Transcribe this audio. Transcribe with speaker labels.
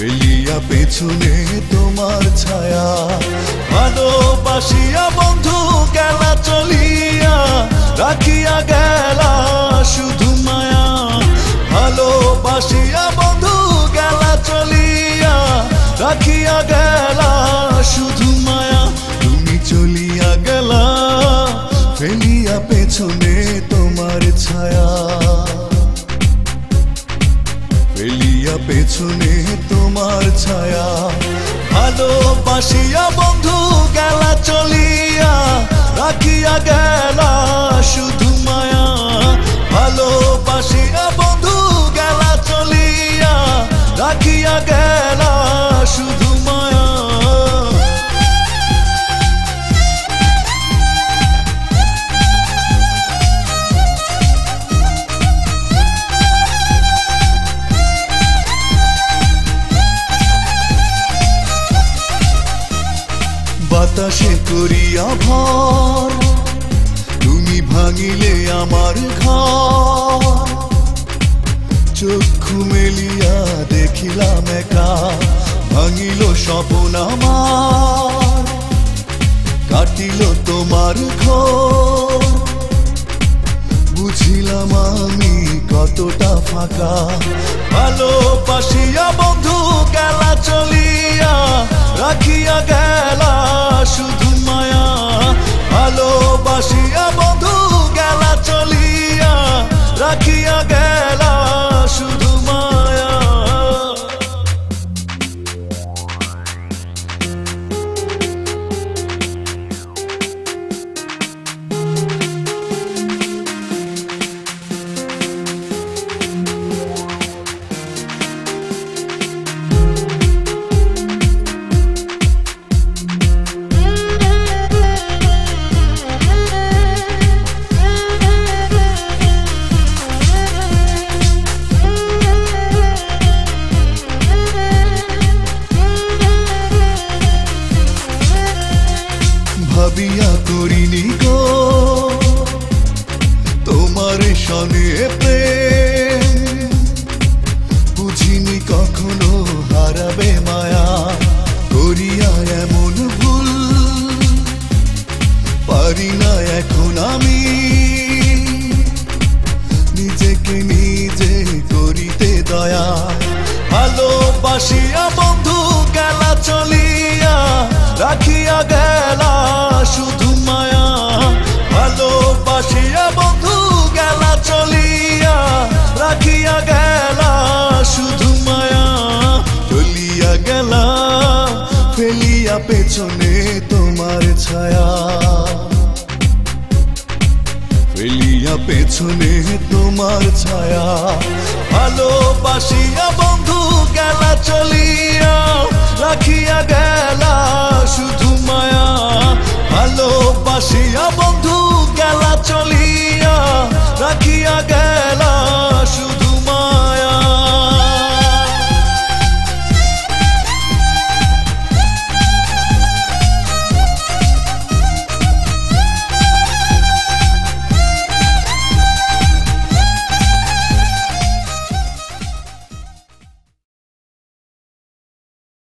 Speaker 1: ফেলিয়া পেছনে তোমার ছায়া, ভালোবাসিয়া বন্ধু গেলা চলিয়া, রাখিয়া গেলা শুধু মায়া। ভালোবাসিয়া বন্ধু গেলা চলিয়া, রাখিয়া গেলা শুধু মায়া। তুমি চলিয়া গেলা ফেলিয়া পেছনে তোমার ছায়া, ফেলিয়া পেছনে তোমার ছায়া। ভালোবাসিয়া বন্ধু গেলা চলিয়া, রাখিয়া গেলা শুধু মায়া। ভালোবাসিয়া বন্ধু গেলা চলিয়া, রাখিয়া গেলা শুধু মায়া। বাতাসে করিয়া ভর তুমি ভাঙিলে আমার ঘর, চক্ষু মেলিয়া দেখিলাম একা, ভাঙিল স্বপ্ন আমার, কাটিল তোমার ঘর। বুঝিলাম আমি কতটা ফাঁকা, ভালোবাসিয়া বন্ধু গেলা চলিয়া, রাখিয়া গেলা শুধু মায়া। ভালোবাসিয়া বন্ধু গেলা চলিয়া, রাখিয়া গেলা শুধু মায়া। ভাবিয়া করিনি গো তোমার সনে প্রেম, বুঝিনি কখনো হারাবে মায়া। করিয়া এমন ভুল পারি না এখন আমি, নিজেকে নিজে করিতে দয়া। ভালোবাসিয়া বন্ধু গেলা চলিয়া, রাখিয়া গেলা শুধু মায়া। ভালোবাসিয়া বন্ধু গেলা চলিয়া, রাখিয়া গেলা শুধু মায়া। চলিয়া গেলা ফেলিয়া পেছনে তোমার ছায়া, ফেলিয়া পেছনে তোমার ছায়া। ভালোবাসিয়া বন্ধু গেলা চলিয়া,